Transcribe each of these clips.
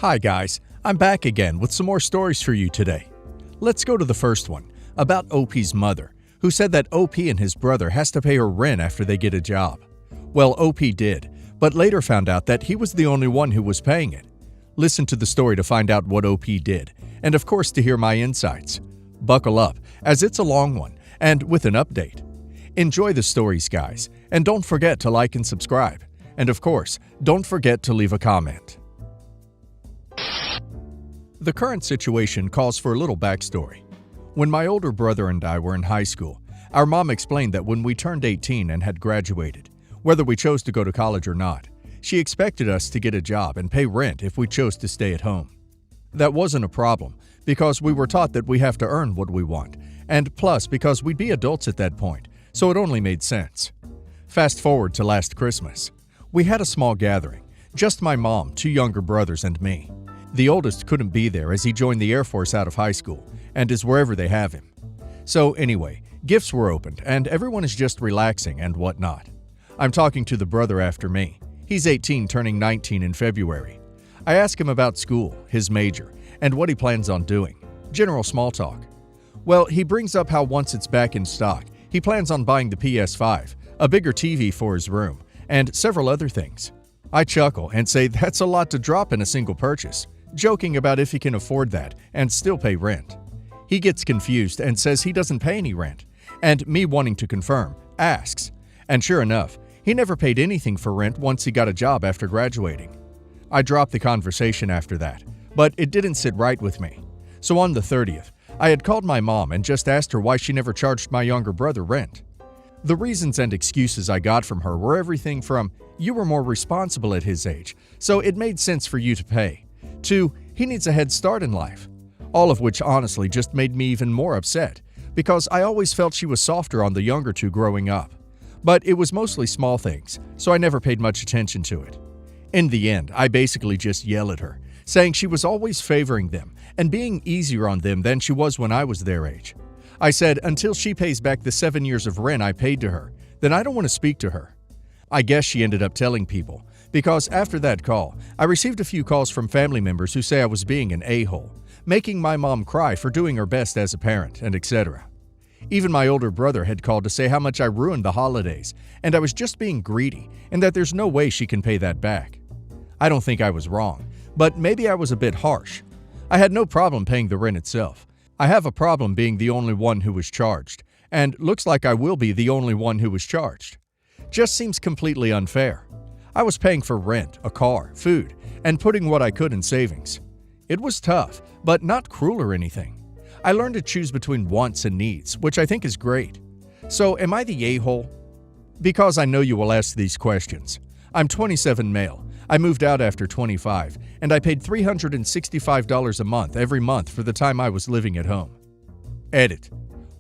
Hi guys, I'm back again with some more stories for you today. Let's go to the first one, about OP's mother, who said that OP and his brother has to pay her rent after they get a job. Well, OP did, but later found out that he was the only one who was paying it. Listen to the story to find out what OP did, and of course to hear my insights. Buckle up, as it's a long one, and with an update. Enjoy the stories, guys, and don't forget to like and subscribe. And of course, don't forget to leave a comment. The current situation calls for a little backstory. When my older brother and I were in high school, our mom explained that when we turned 18 and had graduated, whether we chose to go to college or not, she expected us to get a job and pay rent if we chose to stay at home. That wasn't a problem, because we were taught that we have to earn what we want, and plus because we'd be adults at that point, so it only made sense. Fast forward to last Christmas. We had a small gathering, just my mom, two younger brothers, and me. The oldest couldn't be there as he joined the Air Force out of high school and is wherever they have him. So anyway, gifts were opened and everyone is just relaxing and whatnot. I'm talking to the brother after me. He's 18, turning 19 in February. I ask him about school, his major, and what he plans on doing. General small talk. Well, he brings up how once it's back in stock, he plans on buying the PS5, a bigger TV for his room, and several other things. I chuckle and say that's a lot to drop in a single purchase, joking about if he can afford that and still pay rent. He gets confused and says he doesn't pay any rent, and me wanting to confirm, asks. And sure enough, he never paid anything for rent once he got a job after graduating. I dropped the conversation after that, but it didn't sit right with me. So on the 30th, I had called my mom and just asked her why she never charged my younger brother rent. The reasons and excuses I got from her were everything from, "You were more responsible at his age, so it made sense for you to pay," to, "He needs a head start in life." All of which honestly just made me even more upset, because I always felt she was softer on the younger two growing up. But it was mostly small things, so I never paid much attention to it. In the end, I basically just yelled at her, saying she was always favoring them and being easier on them than she was when I was their age. I said until she pays back the 7 years of rent I paid to her, then I don't want to speak to her. I guess she ended up telling people, because after that call, I received a few calls from family members who say I was being an a-hole, making my mom cry for doing her best as a parent, and etc. Even my older brother had called to say how much I ruined the holidays, and I was just being greedy, and that there's no way she can pay that back. I don't think I was wrong, but maybe I was a bit harsh. I had no problem paying the rent itself. I have a problem being the only one who was charged, and looks like I will be the only one who was charged. Just seems completely unfair. I was paying for rent, a car, food, and putting what I could in savings. It was tough, but not cruel or anything. I learned to choose between wants and needs, which I think is great. So am I the a-hole? Because I know you will ask these questions. I'm 27 male. I moved out after 25, and I paid $365 a month every month for the time I was living at home. Edit.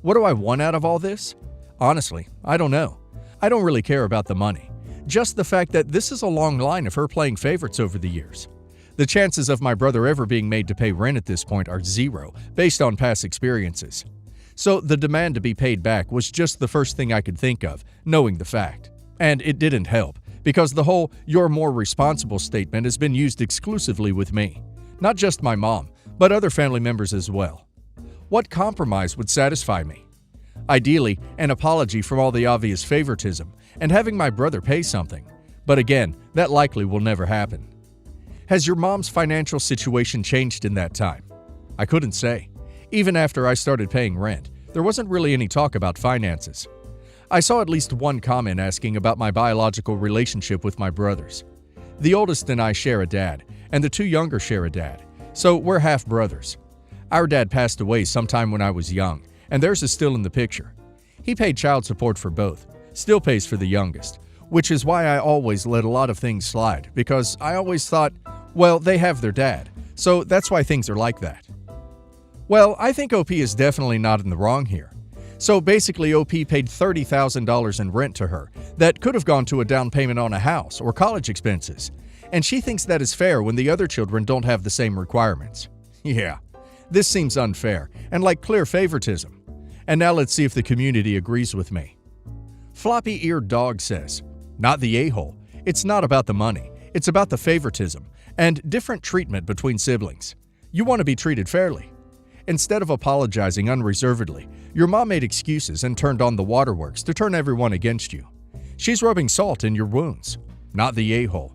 What do I want out of all this? Honestly, I don't know. I don't really care about the money. Just the fact that this is a long line of her playing favorites over the years. The chances of my brother ever being made to pay rent at this point are zero, based on past experiences. So the demand to be paid back was just the first thing I could think of, knowing the fact. And it didn't help, because the whole "you're more responsible" statement has been used exclusively with me. Not just my mom, but other family members as well. What compromise would satisfy me? Ideally, an apology from all the obvious favoritism, and having my brother pay something. But again, that likely will never happen. Has your mom's financial situation changed in that time? I couldn't say. Even after I started paying rent, there wasn't really any talk about finances. I saw at least one comment asking about my biological relationship with my brothers. The oldest and I share a dad, and the two younger share a dad, so we're half brothers. Our dad passed away sometime when I was young, and theirs is still in the picture. He paid child support for both, still pays for the youngest, which is why I always let a lot of things slide, because I always thought, well, they have their dad, so that's why things are like that. Well, I think OP is definitely not in the wrong here. So basically, OP paid $30,000 in rent to her that could have gone to a down payment on a house or college expenses, and she thinks that is fair when the other children don't have the same requirements. Yeah, this seems unfair and like clear favoritism. And now let's see if the community agrees with me. Floppy-eared dog says, "Not the a-hole. It's not about the money. It's about the favoritism and different treatment between siblings. You want to be treated fairly. Instead of apologizing unreservedly, your mom made excuses and turned on the waterworks to turn everyone against you. She's rubbing salt in your wounds, not the a-hole.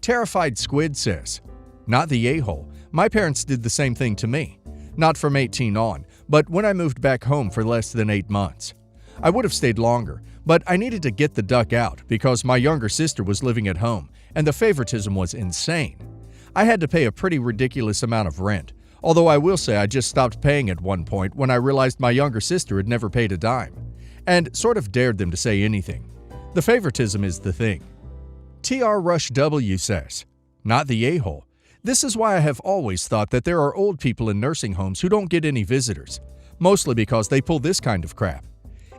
Terrified Squid says, not the a-hole. My parents did the same thing to me. Not from 18 on, but when I moved back home for less than 8 months. I would have stayed longer, but I needed to get the duck out because my younger sister was living at home, and the favoritism was insane. I had to pay a pretty ridiculous amount of rent, although I will say I just stopped paying at one point when I realized my younger sister had never paid a dime, and sort of dared them to say anything. The favoritism is the thing. TR Rush W says, not the a-hole. This is why I have always thought that there are old people in nursing homes who don't get any visitors, mostly because they pull this kind of crap.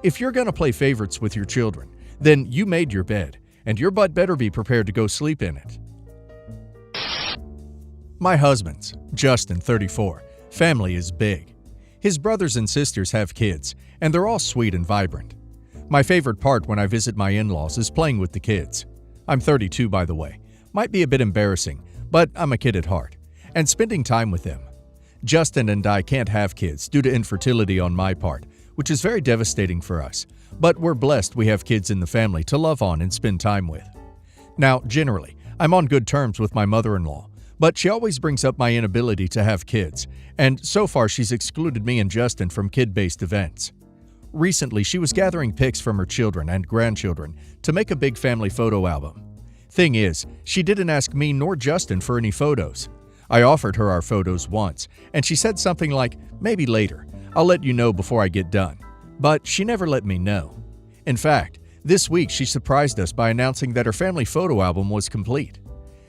If you're gonna play favorites with your children, then you made your bed, and your butt better be prepared to go sleep in it. My husband's, Justin, 34, family is big. His brothers and sisters have kids, and they're all sweet and vibrant. My favorite part when I visit my in-laws is playing with the kids. I'm 32, by the way. Might be a bit embarrassing, but I'm a kid at heart, and spending time with them. Justin and I can't have kids due to infertility on my part, which is very devastating for us, but we're blessed we have kids in the family to love on and spend time with. Now, generally, I'm on good terms with my mother-in-law, but she always brings up my inability to have kids, and so far she's excluded me and Justin from kid-based events. Recently, she was gathering pics from her children and grandchildren to make a big family photo album. Thing is, she didn't ask me nor Justin for any photos. I offered her our photos once, and she said something like, maybe later, I'll let you know before I get done. But she never let me know. In fact, this week she surprised us by announcing that her family photo album was complete.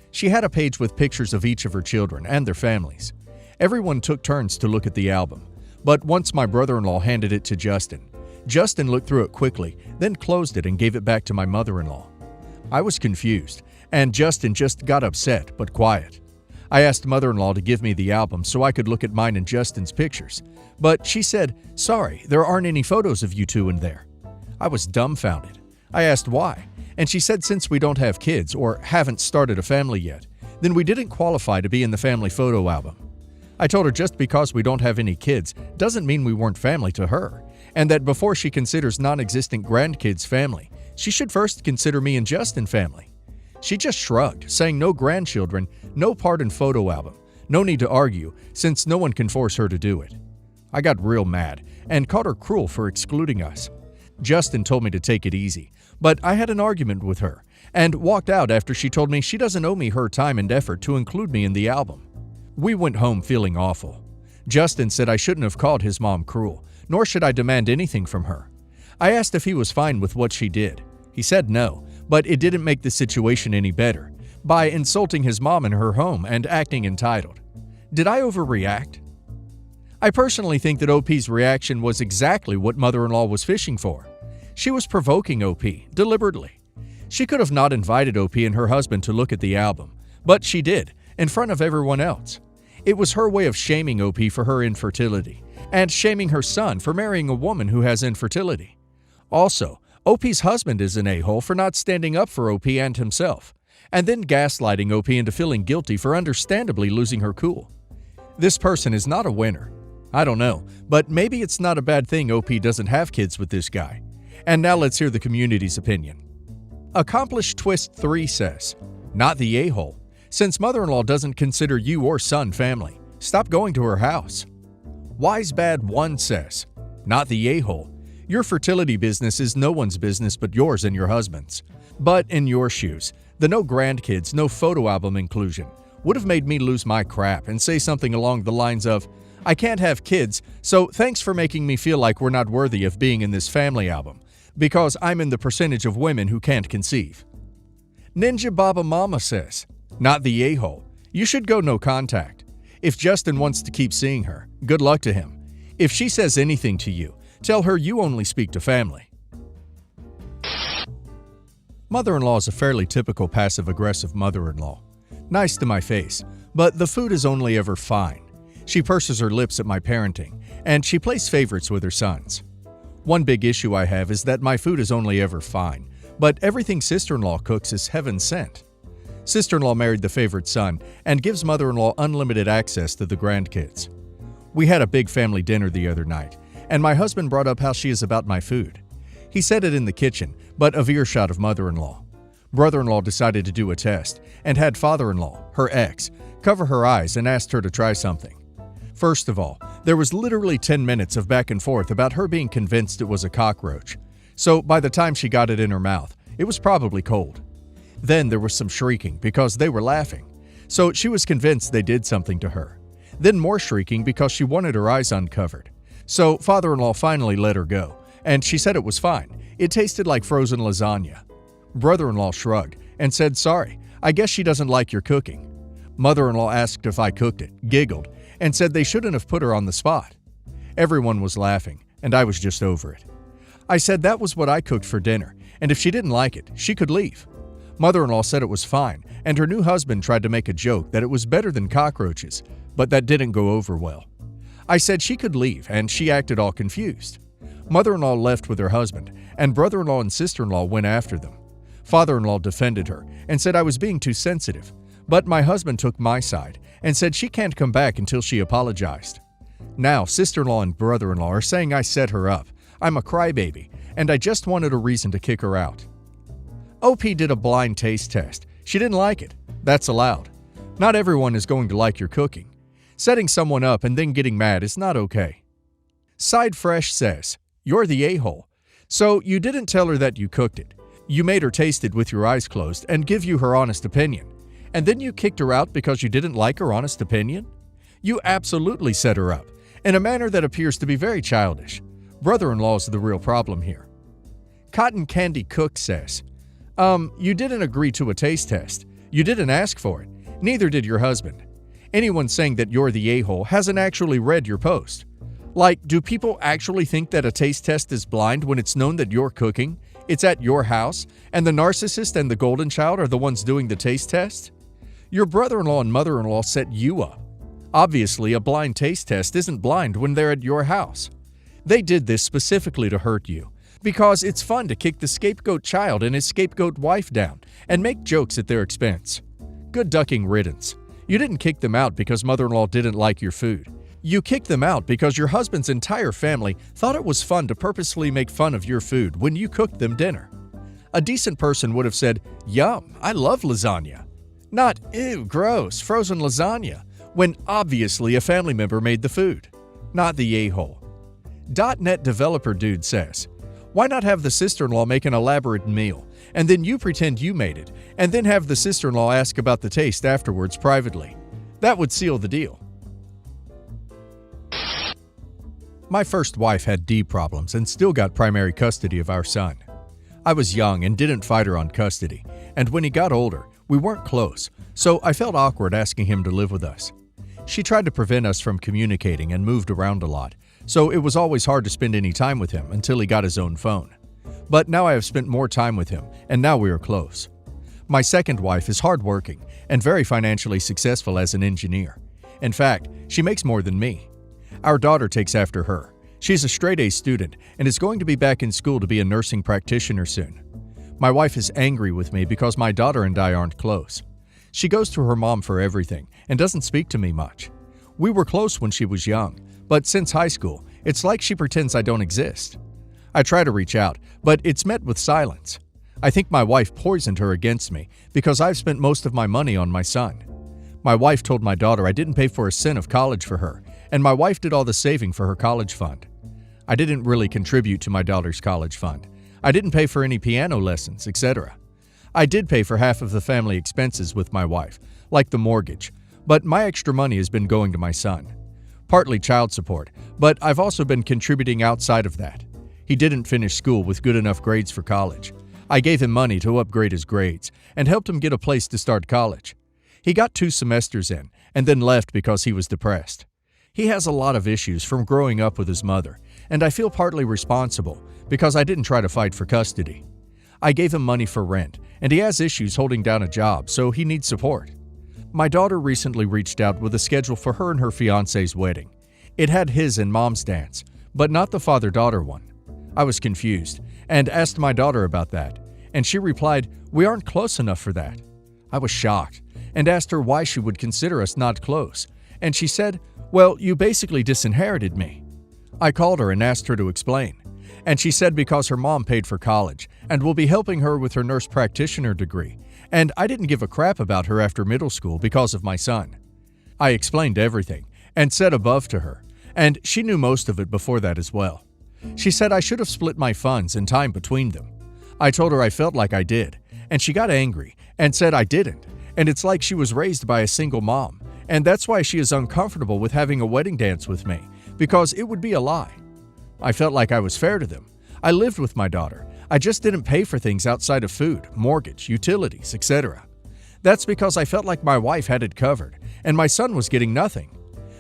She had a page with pictures of each of her children and their families. Everyone took turns to look at the album, but once my brother-in-law handed it to Justin, Justin looked through it quickly, then closed it and gave it back to my mother-in-law. I was confused, and Justin just got upset but quiet. I asked mother-in-law to give me the album so I could look at mine and Justin's pictures, but she said, "Sorry, there aren't any photos of you two in there." I was dumbfounded. I asked why, and she said since we don't have kids or haven't started a family yet, then we didn't qualify to be in the family photo album. I told her just because we don't have any kids doesn't mean we weren't family to her, and that before she considers non-existent grandkids family, she should first consider me and Justin family. She just shrugged, saying no grandchildren, no part in photo album, no need to argue, since no one can force her to do it. I got real mad and called her cruel for excluding us. Justin told me to take it easy, but I had an argument with her and walked out after she told me she doesn't owe me her time and effort to include me in the album. We went home feeling awful. Justin said I shouldn't have called his mom cruel, nor should I demand anything from her. I asked if he was fine with what she did. He said no, but it didn't make the situation any better by insulting his mom in her home and acting entitled. Did I overreact? I personally think that OP's reaction was exactly what mother-in-law was fishing for. She was provoking OP, deliberately. She could have not invited OP and her husband to look at the album, but she did, in front of everyone else. It was her way of shaming OP for her infertility, and shaming her son for marrying a woman who has infertility. Also, OP's husband is an a-hole for not standing up for OP and himself, and then gaslighting OP into feeling guilty for understandably losing her cool. This person is not a winner. I don't know, but maybe it's not a bad thing OP doesn't have kids with this guy. And now let's hear the community's opinion. Accomplished Twist 3 says, not the a-hole. Since mother-in-law doesn't consider you or son family, stop going to her house. Wise Bad 1 says, not the a-hole. Your fertility business is no one's business but yours and your husband's. But in your shoes, the no grandkids, no photo album inclusion would have made me lose my crap and say something along the lines of, I can't have kids, so thanks for making me feel like we're not worthy of being in this family album, because I'm in the percentage of women who can't conceive. Ninja Baba Mama says, not the a-hole. You should go no contact. If Justin wants to keep seeing her, good luck to him. If she says anything to you, tell her you only speak to family. Mother-in-law is a fairly typical passive-aggressive mother-in-law. Nice to my face, but the food is only ever fine. She purses her lips at my parenting, and she plays favorites with her sons. One big issue I have is that my food is only ever fine, but everything sister-in-law cooks is heaven sent. Sister-in-law married the favorite son and gives mother-in-law unlimited access to the grandkids. We had a big family dinner the other night, and my husband brought up how she is about my food. He said it in the kitchen, but of earshot of mother-in-law. Brother-in-law decided to do a test and had father-in-law, her ex, cover her eyes and asked her to try something. First of all, there was literally 10 minutes of back and forth about her being convinced it was a cockroach. So by the time she got it in her mouth, it was probably cold. Then there was some shrieking because they were laughing. So she was convinced they did something to her. Then more shrieking because she wanted her eyes uncovered. So father-in-law finally let her go, and she said it was fine. It tasted like frozen lasagna. Brother-in-law shrugged and said, "Sorry, I guess she doesn't like your cooking." Mother-in-law asked if I cooked it, giggled, and said they shouldn't have put her on the spot. Everyone was laughing, and I was just over it. I said that was what I cooked for dinner, and if she didn't like it, she could leave. Mother-in-law said it was fine, and her new husband tried to make a joke that it was better than cockroaches, but that didn't go over well. I said she could leave, and she acted all confused. Mother-in-law left with her husband, and brother-in-law and sister-in-law went after them. Father-in-law defended her and said I was being too sensitive, but my husband took my side and said she can't come back until she apologized. Now, sister-in-law and brother-in-law are saying I set her up. I'm a crybaby, and I just wanted a reason to kick her out. OP did a blind taste test. She didn't like it. That's allowed. Not everyone is going to like your cooking. Setting someone up and then getting mad is not okay. Side Fresh says, "You're the a-hole. So you didn't tell her that you cooked it. You made her taste it with your eyes closed and give you her honest opinion. And then you kicked her out because you didn't like her honest opinion? You absolutely set her up, in a manner that appears to be very childish. Brother-in-law is the real problem here." Cotton Candy Cook says, "You didn't agree to a taste test. You didn't ask for it. Neither did your husband. Anyone saying that you're the a-hole hasn't actually read your post. Like, do people actually think that a taste test is blind when it's known that you're cooking, it's at your house, and the narcissist and the golden child are the ones doing the taste test? Your brother-in-law and mother-in-law set you up. Obviously, a blind taste test isn't blind when they're at your house. They did this specifically to hurt you, because it's fun to kick the scapegoat child and his scapegoat wife down and make jokes at their expense. Good ducking riddance. You didn't kick them out because mother-in-law didn't like your food. You kicked them out because your husband's entire family thought it was fun to purposely make fun of your food when you cooked them dinner. A decent person would have said, "Yum, I love lasagna." Not, "Ew, gross, frozen lasagna," when obviously a family member made the food. Not the a-hole. .NET Developer Dude says, "Why not have the sister-in-law make an elaborate meal, and then you pretend you made it, and then have the sister-in-law ask about the taste afterwards privately? That would seal the deal." My first wife had D problems and still got primary custody of our son. I was young and didn't fight her on custody, and when he got older, we weren't close, so I felt awkward asking him to live with us. She tried to prevent us from communicating and moved around a lot, so it was always hard to spend any time with him until he got his own phone. But now I have spent more time with him, and now we are close. My second wife is hardworking and very financially successful as an engineer. In fact, she makes more than me. Our daughter takes after her. She's a straight-A student and is going to be back in school to be a nursing practitioner soon. My wife is angry with me because my daughter and I aren't close. She goes to her mom for everything and doesn't speak to me much. We were close when she was young, but since high school, it's like she pretends I don't exist. I try to reach out, but it's met with silence. I think my wife poisoned her against me because I've spent most of my money on my son. My wife told my daughter I didn't pay for a cent of college for her, and my wife did all the saving for her college fund. I didn't really contribute to my daughter's college fund. I didn't pay for any piano lessons, etc. I did pay for half of the family expenses with my wife, like the mortgage, but my extra money has been going to my son. Partly child support, but I've also been contributing outside of that. He didn't finish school with good enough grades for college. I gave him money to upgrade his grades and helped him get a place to start college. He got 2 semesters in and then left because he was depressed. He has a lot of issues from growing up with his mother, and I feel partly responsible because I didn't try to fight for custody. I gave him money for rent, and he has issues holding down a job, so he needs support. My daughter recently reached out with a schedule for her and her fiancé's wedding. It had his and mom's dance, but not the father-daughter one. I was confused and asked my daughter about that, and she replied, "We aren't close enough for that." I was shocked and asked her why she would consider us not close, and she said, "Well, you basically disinherited me." I called her and asked her to explain, and she said because her mom paid for college and will be helping her with her nurse practitioner degree, and I didn't give a crap about her after middle school because of my son. I explained everything and said above to her, and she knew most of it before that as well. She said I should have split my funds and time between them. I told her I felt like I did, and she got angry and said I didn't, and it's like she was raised by a single mom, and that's why she is uncomfortable with having a wedding dance with me, because it would be a lie. I felt like I was fair to them. I lived with my daughter. I just didn't pay for things outside of food, mortgage, utilities, etc. That's because I felt like my wife had it covered, and my son was getting nothing.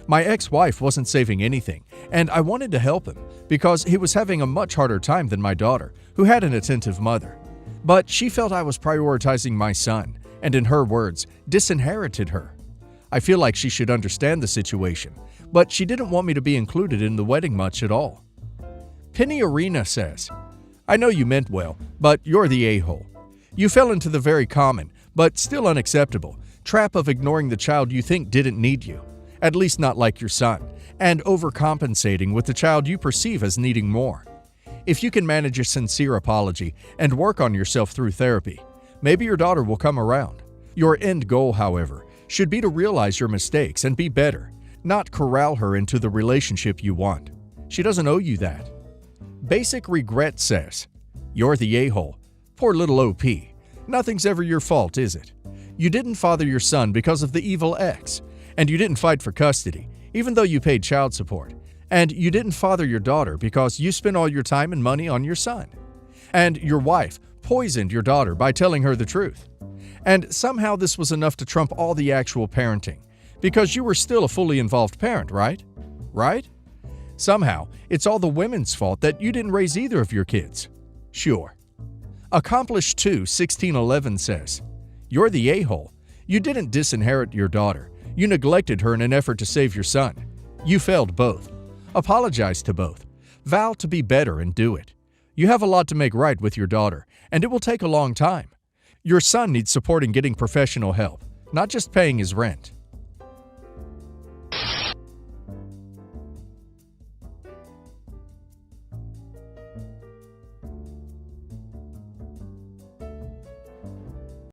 My ex-wife wasn't saving anything, and I wanted to help him because he was having a much harder time than my daughter, who had an attentive mother. But she felt I was prioritizing my son, and in her words, disinherited her. I feel like she should understand the situation, but she didn't want me to be included in the wedding much at all. Penny Arena says, "I know you meant well, but you're the a-hole. You fell into the very common, but still unacceptable, trap of ignoring the child you think didn't need you, at least not like your son, and overcompensating with the child you perceive as needing more. If you can manage a sincere apology and work on yourself through therapy, maybe your daughter will come around. Your end goal, however, should be to realize your mistakes and be better, not corral her into the relationship you want. She doesn't owe you that." Basic Regret says, "You're the a-hole. Poor little OP. Nothing's ever your fault, is it? You didn't father your son because of the evil ex, and you didn't fight for custody, even though you paid child support, and you didn't father your daughter because you spent all your time and money on your son. And your wife poisoned your daughter by telling her the truth. And somehow this was enough to trump all the actual parenting, because you were still a fully involved parent, right? Right? Somehow, it's all the women's fault that you didn't raise either of your kids. Sure." Accomplished 2-1611 says, "You're the a-hole. You didn't disinherit your daughter. You neglected her in an effort to save your son. You failed both. Apologize to both. Vow to be better and do it. You have a lot to make right with your daughter, and it will take a long time. Your son needs support in getting professional help, not just paying his rent."